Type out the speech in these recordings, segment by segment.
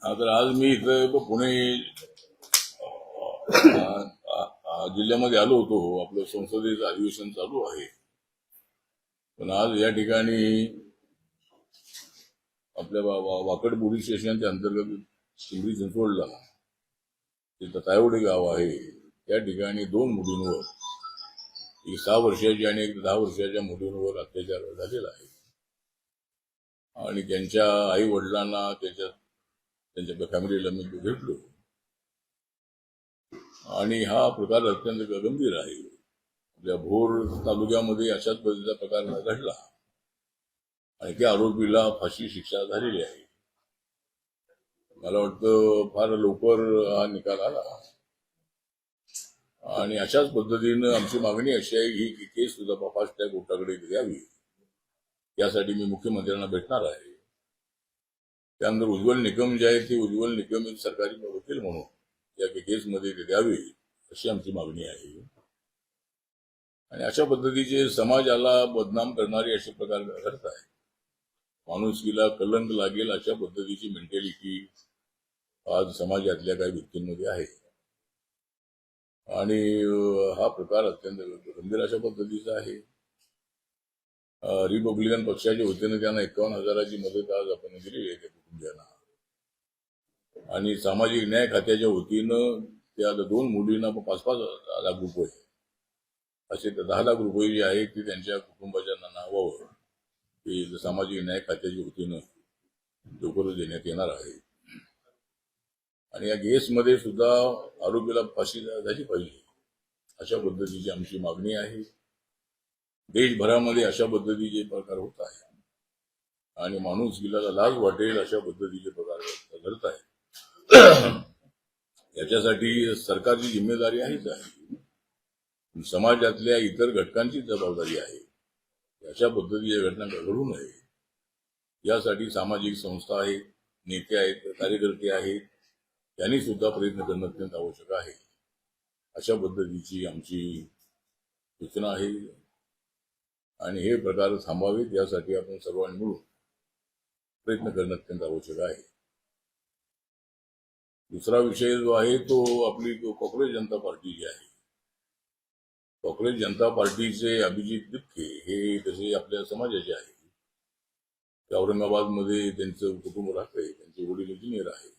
तर आज मी इथं पुणे जिल्ह्यामध्ये आलो होतो. आपलं संसदेचं अधिवेशन चालू आहे. पण आज या ठिकाणी आपल्या वाकड पोलीस स्टेशनच्या अंतर्गत पिंपरी चिंचवडला तिथं तायवडे गाव आहे. त्या ठिकाणी दोन मुलींवर, एक 6 वर्षाची आणि एक 10 वर्षाच्या मुलींवर अत्याचार झालेला आहे. आणि त्यांच्या आई वडिलांना त्यांच्या फॅमिलीला मी भेटलो आणि हा प्रकार अत्यंत गंभीर आहे. आपल्या भोर तालुक्यामध्ये अशाच पद्धतीचा प्रकार घडला आणि त्या आरोपीला फाशी शिक्षा झालेली आहे. मला वाटतं फार लवकर हा निकाल आला आणि अशाच पद्धतीनं आमची मागणी अशी आहे की केस सुद्धा फास्ट ट्रॅक कोर्टाकडे द्यावी. यासाठी मी मुख्यमंत्र्यांना भेटणार आहे. त्यानंतर उज्ज्वल निकम जे आहे ते उज्ज्वल निकम एक सरकारी वकील म्हणून या केसमध्ये ते द्यावे अशी आमची मागणी आहे. आणि अशा पद्धतीचे समाजाला बदनाम करणारे असे प्रकार घडत आहे. माणुसकीला कलंक लागेल अशा पद्धतीची मेंटॅलिटी आज समाजातल्या काही व्यक्तींमध्ये आहे आणि हा प्रकार अत्यंत गंभीर अशा पद्धतीचा आहे. रिपब्लिकन पक्षाच्या वतीनं त्यांना 51,000ची मदत आज आपण दिलेली आहे त्या कुटुंबियांना. आणि सामाजिक न्याय खात्याच्या वतीनं त्या 2 मुलींना 5-5 लाख रुपये असे 10 लाख रुपये जे आहेत ते त्यांच्या कुटुंबाच्या नावावर ते सामाजिक न्याय खात्याच्या वतीनं लवकरच देण्यात येणार आहे. आणि या केसमध्ये सुद्धा आरोपीला फाशी झाली पाहिजे अशा पद्धतीची आमची मागणी आहे. देशभरामध्ये अशा पद्धतीचे प्रकार होत आहे आणि माणुसकीला लाज वाटेल अशा पद्धतीचे प्रकार घडत आहेत. याच्यासाठी सरकारची जिम्मेदारी आहेच आहे. समाजातल्या इतर घटकांची जबाबदारी आहे. अशा पद्धतीच्या घटना घडू नये यासाठी सामाजिक संस्था आहेत, नेते आहेत, कार्यकर्ते आहेत, त्यांनी सुद्धा प्रयत्न करणं अत्यंत आवश्यक आहे. अशा पद्धतीची आमची सूचना आहे आणि हे प्रकार थांबावेत यासाठी आपण सर्वांनी मिळून प्रयत्न करणं अत्यंत आवश्यक आहे. दुसरा विषय जो आहे तो आपली काँग्रेस जनता पार्टी जी आहे. काँग्रेस जनता पार्टीचे अभिजित दिपके हे तसे आपल्या समाजाचे आहे. औरंगाबादमध्ये त्यांचं कुटुंब राहतंय. त्यांचे वडील इंजिनियर आहे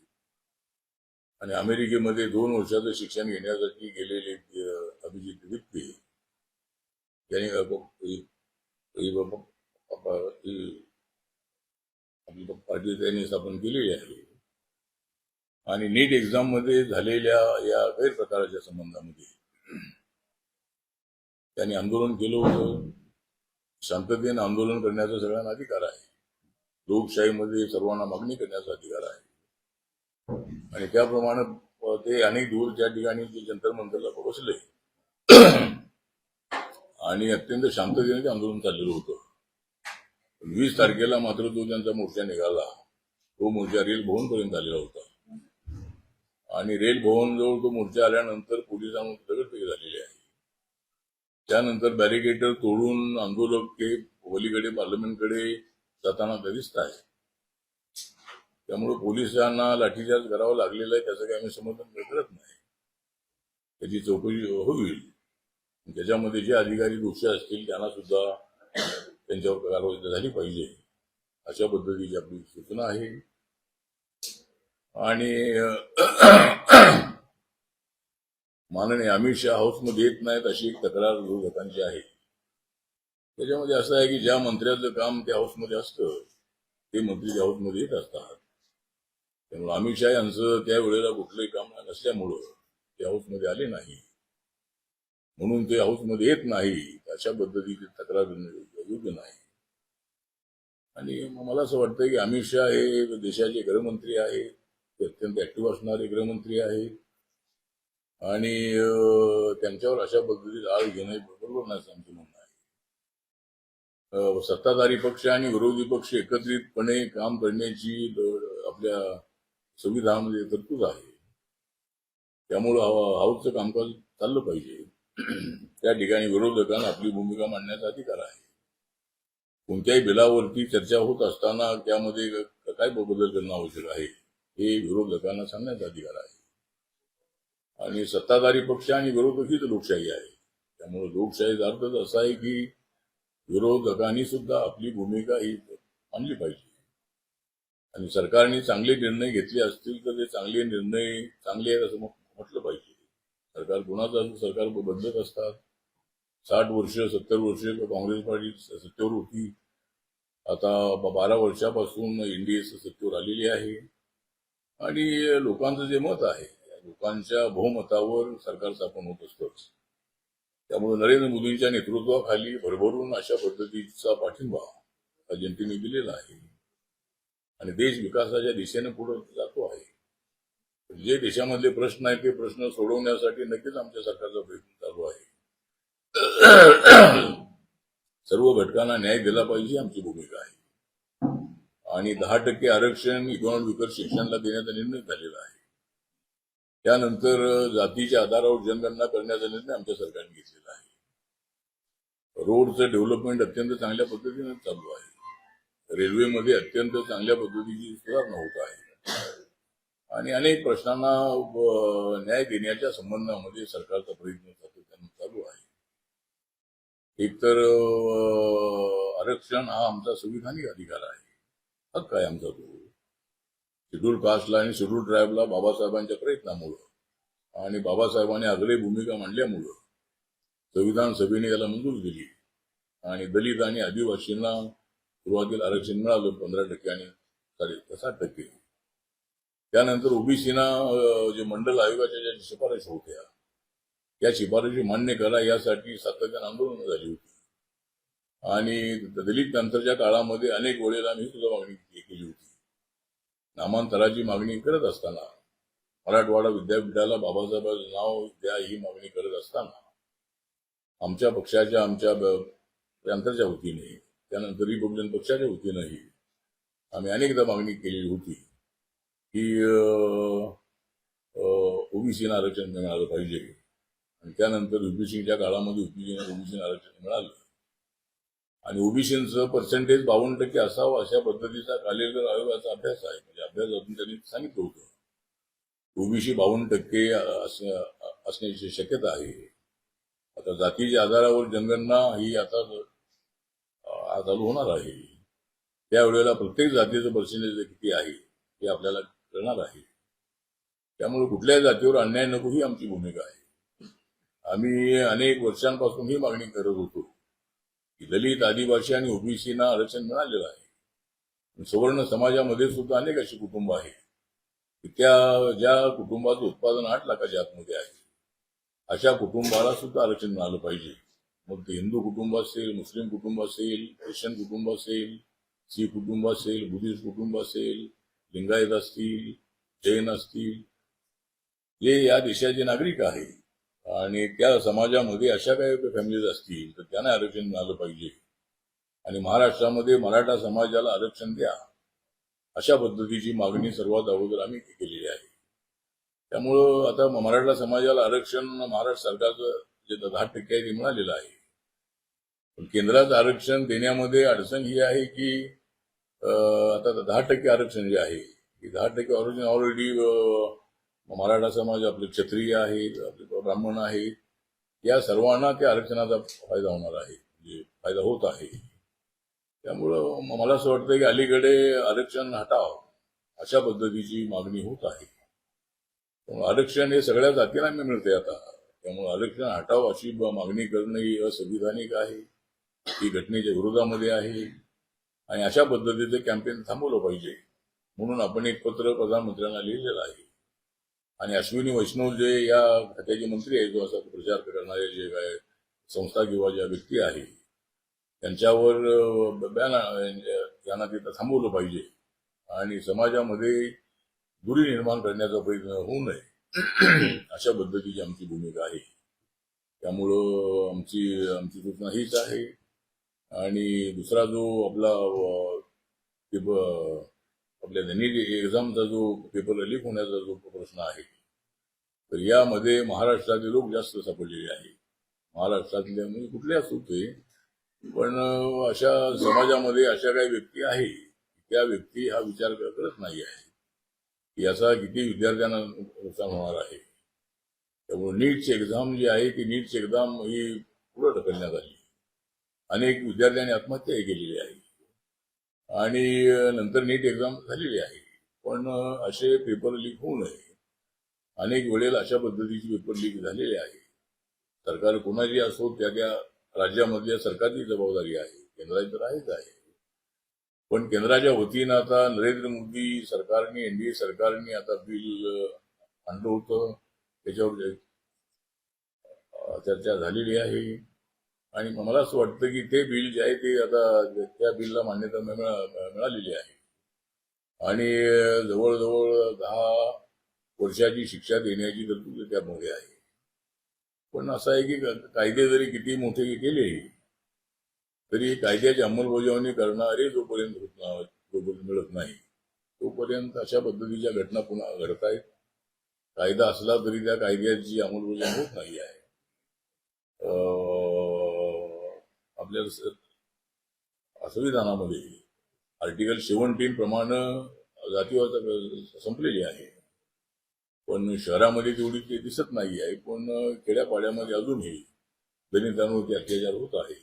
आणि अमेरिकेमध्ये 2 वर्षाचं शिक्षण घेण्यासाठी गेलेले अभिजित दिपके यांनी आपली पार्टी त्यांनी स्थापन केलेली आहे. आणि नीट एक्झाम मध्ये झालेल्या या गैरप्रकाराच्या संबंधामध्ये त्यांनी आंदोलन केलं होतं. शांततेने आंदोलन करण्याचा सगळ्यांना अधिकार आहे. लोकशाहीमध्ये सर्वांना मागणी करण्याचा अधिकार आहे आणि त्याप्रमाणे ते अनेक दूर त्या ठिकाणी ते जंतर मंतरला पोहोचले आणि अत्यंत शांततेने ते आंदोलन चाललेलं होतं. 20 तारखेला मात्र तो त्यांचा मोर्चा निघाला. तो मोर्चा रेल भवनपर्यंत आलेला होता आणि रेल भवनजवळ तो मोर्चा आल्यानंतर पोलिसांवर दगडफेक झालेली आहे. त्यानंतर बॅरिकेटर तोडून आंदोलक हे पलीकडे पार्लमेंटकडे जाताना दिसत आहे. त्यामुळे पोलिसांना लाठीचार्ज करावा लागलेला आहे. त्याचं काही आम्ही समर्थन करत नाही. त्याची चौकशी होईल. त्याच्यामध्ये जे अधिकारी दोषी असतील त्यांना सुद्धा त्यांच्यावर कारवाई झाली पाहिजे अशा पद्धतीची आपली सूचना आहे. आणि माननीय अमित शहा हाऊसमध्ये येत नाहीत अशी एक तक्रार विरोधकांची आहे. त्याच्यामध्ये असं आहे की ज्या मंत्र्याचं काम त्या हाऊसमध्ये असतं ते मंत्री त्या हाऊसमध्ये येत असतात. त्यामुळे अमित शहा यांचं त्यावेळेला कुठलंही काम नसल्यामुळं ते हाऊसमध्ये आले नाही, म्हणून ते हाऊसमध्ये येत नाही. अशा पद्धतीची तक्रार योग्य नाही. आणि मला असं वाटतं की अमित शहा हे देशाचे गृहमंत्री आहेत. ते अत्यंत ऍक्टिव्ह असणारे गृहमंत्री आहेत आणि त्यांच्यावर अशा पद्धतीचा आळ घेणं बरोबर नाही असं आमचं म्हणणं आहे. सत्ताधारी पक्ष आणि विरोधी पक्ष एकत्रितपणे काम करण्याची आपल्या संविधानामध्ये तरतूद आहे. त्यामुळं हाऊसचं कामकाज चाललं पाहिजे. त्या ठिकाणी विरोधकांना आपली भूमिका मांडण्याचा अधिकार आहे. कोणत्याही बिलावरती चर्चा होत असताना त्यामध्ये काय बदल करणं आवश्यक आहे हे विरोधकांना सांगण्याचा अधिकार आहे. आणि सत्ताधारी पक्ष आणि विरोधक हीच लोकशाही आहे. त्यामुळे लोकशाहीचा अर्थच असा आहे की विरोधकांनी सुद्धा आपली भूमिका ही मांडली पाहिजे. आणि सरकारने चांगले निर्णय घेतले असतील तर ते चांगले निर्णय चांगले आहेत असं म्हटलं पाहिजे. सरकार कुणाचं सरकार बदलत असतात. 60 वर्ष 70 वर्ष काँग्रेस पार्टी सत्तेवर होती. आता 12 वर्षापासून एनडीए सत्तेवर आलेली आहे. आणि लोकांचं जे मत आहे लोकांच्या बहुमतावर सरकार स्थापन होत असतं. त्यामुळे नरेंद्र मोदींच्या नेतृत्वाखाली भरभरून अशा पद्धतीचा पाठिंबा जनतेने दिलेला आहे. आणि देश विकासाच्या दिशेने पुढे जातो आहे. जे देशामधले प्रश्न आहेत ते प्रश्न सोडवण्यासाठी नक्कीच आमच्या सरकारचा प्रयत्न चालू आहे. सर्व घटकांना न्याय दिला पाहिजे आमची भूमिका आहे. आणि 10% आरक्षण इकॉनॉमिक विकत शिक्षणाला देण्याचा निर्णय झालेला आहे. त्यानंतर जातीच्या आधारावर जनगणना करण्याचा निर्णय आमच्या सरकारने घेतलेला आहे. रोडचं डेव्हलपमेंट अत्यंत चांगल्या पद्धतीने चालू आहे. रेल्वेमध्ये अत्यंत चांगल्या पद्धतीची सुधारणा होत आहे. आणि अनेक प्रश्नांना न्याय देण्याच्या संबंधामध्ये सरकारचा प्रयत्न सातत्याने चालू आहे. एकतर आरक्षण हा आमचा संविधानिक अधिकार आहे, हक्क आहे आमचा. तो शेड्यूल कास्टला आणि शेड्यूल ट्राईबला बाबासाहेबांच्या प्रयत्नामुळं आणि बाबासाहेबांनी आग्रही भूमिका मांडल्यामुळं संविधान सभेने याला मंजुरी दिली. आणि दलित आणि आदिवासींना सुरुवातीला आरक्षण मिळालं 15% आणि 7%. त्यानंतर ओबीसीना जे मंडल आयोगाच्या ज्या शिफारशी होत्या या शिफारशी मान्य करा यासाठी सातत्याने आंदोलन झाली होती. आणि दलित नंतरच्या काळामध्ये अनेक वेळेला मी सुद्धा मागणी केली होती. नामांतराची मागणी करत असताना मराठवाडा विद्यापीठाला बाबासाहेबांचं नाव द्या ही मागणी करत असताना आमच्या पक्षाच्या आमच्या प्रांताच्या वतीने त्यानंतर रिपब्लिकन पक्षाच्या वतीनंही आम्ही अनेकदा मागणी केलेली होती की ओबीसीना आरक्षण मिळालं पाहिजे. आणि त्यानंतर ओबीसीच्या काळामध्ये ओबीसीना आरक्षण मिळालं. आणि ओबीसीचं पर्सेंटेज 52% असावं अशा पद्धतीचा कालेकर आयोगाचा अभ्यास आहे. म्हणजे अभ्यासातून त्यांनी सांगितलं होतं ओबीसी 52% असण्याची शक्यता आहे. आता जातीच्या आधारावर जनगणना ही आता चालू होणार आहे. त्यावेळेला प्रत्येक जातीचं पर्सेंटेज किती आहे हे आपल्याला कळणार आहे. त्यामुळे कुठल्याही जातीवर अन्याय नको ही आमची भूमिका आहे. आम्ही अनेक वर्षांपासून ही मागणी करत होतो की दलित आदिवासी आणि ओबीसीना आरक्षण मिळालेलं आहे. सवर्ण समाजामध्ये सुद्धा अनेक अशी कुटुंब आहेत की ज्या कुटुंबाचं उत्पादन 8 लाखाच्या आतमध्ये आहे अशा कुटुंबाला सुद्धा आरक्षण मिळालं पाहिजे. मग ते हिंदू कुटुंब असेल, मुस्लिम कुटुंब असेल, ख्रिश्चन कुटुंब असेल, शीख कुटुंब असेल, बुद्धिस्ट कुटुंब असेल, लिंगायत असतील, जैन असतील, जे या देशाचे नागरिक आहेत आणि त्या समाजामध्ये अशा काही फॅमिलीज असतील तर त्यांना आरक्षण मिळालं पाहिजे. आणि महाराष्ट्रामध्ये मराठा समाजाला आरक्षण द्या अशा पद्धतीची मागणी सर्वात अगोदर आम्ही केलेली आहे. त्यामुळं आता मराठा समाजाला आरक्षण महाराष्ट्र सरकारचं जे 10% आहे ते मिळालेलं आहे. पण केंद्राचं आरक्षण देण्यामध्ये अडचण ही आहे की आता 10% आरक्षण जे आहे की 10% आरक्षण ऑलरेडी मराठा समाज आपले क्षत्रिय आहेत, आपले ब्राह्मण आहेत, या सर्वांना त्या आरक्षणाचा फायदा होणार आहे, म्हणजे फायदा होत आहे. त्यामुळं मला असं वाटतं की अलीकडे आरक्षण हटाव अशा पद्धतीची मागणी होत आहे. आरक्षण हे सगळ्या जातींना मिळते आता. त्यामुळे आरक्षण हटाव अशी मागणी करणं ही असंविधानिक आहे, ही घटनेच्या विरोधामध्ये आहे. आणि अशा पद्धतीचं कॅम्पेन थांबवलं पाहिजे म्हणून आपण एक पत्र प्रधानमंत्र्यांना लिहिलेलं आहे. आणि अश्विनी वैष्णव जे या खात्याचे मंत्री आहेत, जो असा प्रचार करणारे जे काय संस्था किंवा ज्या व्यक्ती आहेत त्यांच्यावर त्यांना तिथं थांबवलं पाहिजे आणि समाजामध्ये दुरी निर्माण करण्याचा प्रयत्न होऊ नये अशा पद्धतीची आमची भूमिका आहे. त्यामुळं आमची सूचना हीच आहे. आणि दुसरा जो आपल्या एक्झामचा जो पेपर लीक होण्याचा जो प्रश्न आहे तर यामध्ये महाराष्ट्रातले लोक जास्त सापडलेले आहे. महाराष्ट्रातले म्हणजे कुठले असू ते, पण अशा समाजामध्ये अशा काही व्यक्ती आहे त्या व्यक्ती हा विचार करत नाही आहे याचा किती विद्यार्थ्यांना नुकसान होणार आहे. त्यामुळे नीटची एक्झाम जी आहे ती नीटची एक्झाम ही पुढे ढकलण्यात आली. अनेक विद्यार्थ्यांनी आत्महत्या केलेली आहे आणि नंतर नीट एक्झाम झालेली आहे. पण असे पेपर लीक होऊ नये. अनेक वेळेला अशा पद्धतीचे पेपर लीक झालेले आहे. सरकार कोणाची असो त्या त्या राज्यामधल्या सरकारची जबाबदारी आहे, केंद्राची तर आहेच आहे. पण केंद्राच्या वतीनं आता नरेंद्र मोदी सरकारने, एनडीए सरकारने आता बिल आणलं होतं. त्याच्यावर चर्चा झालेली आहे आणि मला असं वाटतं की ते बिल जे आहे ते आता त्या बिलला मान्यता मिळालेली आहे आणि जवळजवळ 10 वर्षाची शिक्षा देण्याची तरतूद त्यामध्ये आहे. पण असं आहे की कायदे जरी किती मोठे केले तरी कायद्याची अंमलबजावणी करणारे जोपर्यंत मिळत नाही तोपर्यंत अशा पद्धतीच्या घटना पुन्हा घडत आहेत. कायदा असला तरी त्या कायद्याची अंमलबजावणी होत नाही आहे. आपल्या संविधानामध्ये आर्टिकल 17 प्रमाणे जातीवाद संपलेली आहे. पण शहरामध्ये तेवढी ते दिसत नाही आहे. पण खेड्यापाड्यामध्ये अजूनही दलितांवरती अत्याचार होत आहे.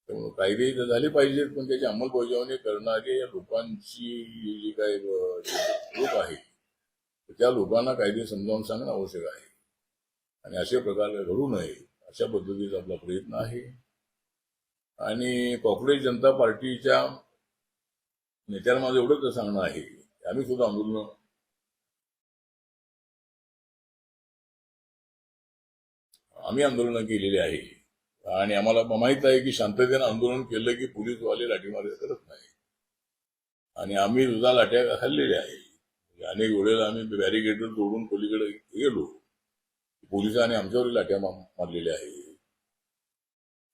त्यामुळे कायदे झाले पाहिजेत पण त्याची अंमलबजावणी करणारे लोकांची जी काही लोक आहे त्या लोकांना कायदे समजावून सांगणं आवश्यक आहे आणि असे प्रकार घडू नये अशा पद्धतीचा आपला प्रयत्न आहे. आणि कॉंग्रेस जनता पार्टीच्या नेत्यांना माझं एवढंच सांगणं आहे की आम्ही सुद्धा आंदोलनं केलेली आहे आणि आम्हाला माहित आहे की शांततेनं आंदोलन केलं की पोलीसवाले लाठीमार करत नाही आणि आम्ही सुद्धा लाठ्या खाल्लेल्या आहे. अनेक वेळेला आम्ही बॅरिकेड तोडून पलीकडे गेलो, पोलिसांनी आमच्यावर लाठ्या मारलेल्या आहे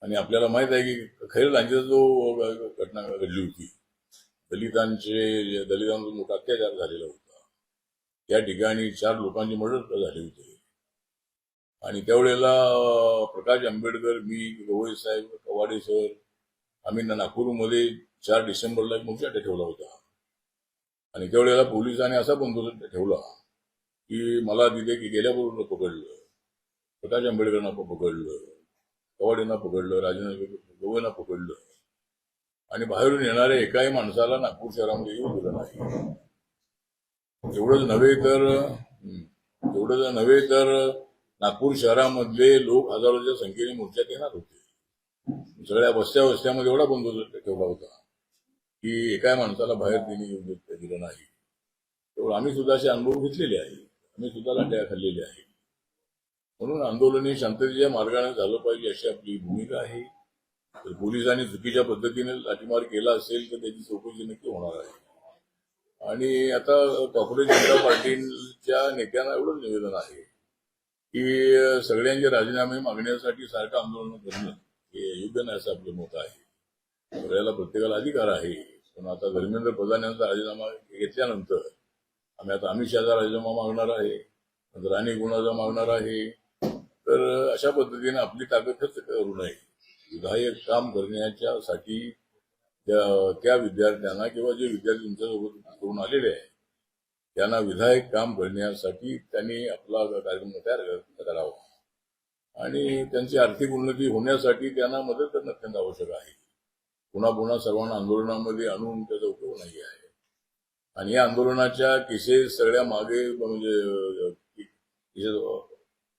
आणि आपल्याला माहित आहे की खैरलांचा जो घटना घडली होती, दलितांवर मोठा अत्याचार झालेला होता. त्या ठिकाणी 4 लोकांची मर्डर झाली होती आणि त्यावेळेला प्रकाश आंबेडकर, मी, गवई साहेब, कवाडे सर आम्ही नागपूरमध्ये 4 डिसेंबरला एक मोर्चा ठेवला होता आणि त्यावेळेला पोलिसांनी असा बंदोबस्त ठेवला की मला तिथे गेल्याबरोबर पकडलं, प्रकाश आंबेडकरांना पकडलं, कवाडेंना पकडलं, राजेंद्र गवईंना पकडलं आणि बाहेरून येणाऱ्या एकाही माणसाला नागपूर शहरामध्ये येऊ दिलं नाही. एवढंच नव्हे तर नागपूर शहरामधले लोक हजारोच्या संख्येने मोर्चात येणार होते. सगळ्या वस्त्यामध्ये एवढा बंदोबस्त ठेवला होता की एका माणसाला बाहेर त्यांनी येऊ दिलं नाही. तेवढं आम्ही सुद्धा असे अनुभव घेतलेले आहे. आम्ही सुद्धा लाट्या खाल्लेल्या आहे. म्हणून आंदोलन हे शांततेच्या मार्गाने झालं पाहिजे अशी आपली भूमिका आहे. तर पोलिसांनी चुकीच्या पद्धतीने लाठीमार केला असेल तर त्याची चौकशी नक्की होणार आहे. आणि आता काँग्रेस जनता पार्टीच्या नेत्यांना एवढंच निवेदन आहे की सगळ्यांचे राजीनामे मागण्यासाठी सारखं आंदोलन करणं हे योग्य नाही असं आपलं मत आहे. करायला प्रत्येकाला अधिकार आहे. पण आता धर्मेंद्र प्रधान यांचा राजीनामा घेतल्यानंतर आम्ही आता अमित शहाचा राजीनामा मागणार आहे, नंतर अनेक गुणाचा मागणार आहे. तर अशा पद्धतीने आपली ताकद खर्च करू नये. विधायक काम करण्याच्यासाठी त्या विद्यार्थ्यांना किंवा जे विद्यार्थी तुमच्यासोबत करून आलेले आहेत त्यांना विधायक काम करण्यासाठी त्यांनी आपला कार्यक्रम तयार करावा आणि त्यांची आर्थिक उन्नती होण्यासाठी त्यांना मदत करणं अत्यंत आवश्यक आहे. पुन्हा सर्वांना आंदोलनामध्ये आणून त्याचा उपयोग नाही आहे. आणि या आंदोलनाच्या केसेस सगळ्या मागे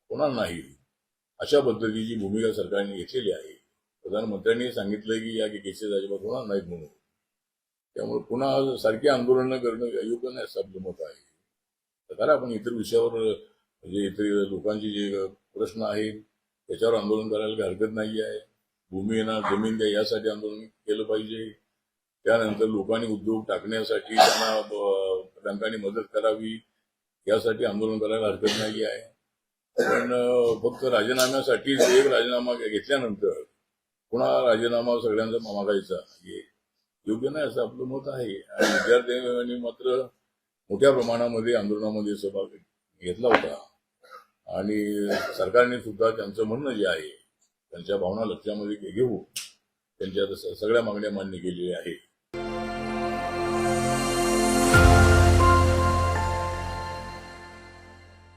होणार नाही अशा पद्धतीची भूमिका सरकारने घेतलेली आहे. प्रधानमंत्र्यांनी सांगितलं की या केसेस अजिबात होणार नाहीत म्हणून. त्यामुळे पुन्हा सारखी आंदोलनं करणं योग्य नाही असं आपलं मत आहे. तर कारण आपण इतर विषयावर म्हणजे इतर लोकांचे जे प्रश्न आहेत त्याच्यावर आंदोलन करायला काही हरकत नाही आहे. भूमीना जमीन द्या यासाठी आंदोलन केलं पाहिजे. त्यानंतर लोकांनी उद्योग टाकण्यासाठी त्यांना बँकांनी मदत करावी यासाठी आंदोलन करायला हरकत नाही आहे. पण फक्त राजीनाम्यासाठीच एक राजीनामा घेतल्यानंतर पुन्हा राजीनामा सगळ्यांचा मागायचा हे योग्य नाही असं आपलं मत आहे. आणि विद्यार्थ्यांनी मात्र मोठ्या प्रमाणामध्ये आंदोलनामध्ये सहभाग घेतला होता आणि सरकारने सुद्धा त्यांचं म्हणणं जे आहे त्यांच्या भावना लक्षामध्ये घेऊन त्यांच्या सगळ्या मागण्या मान्य केलेल्या आहेत.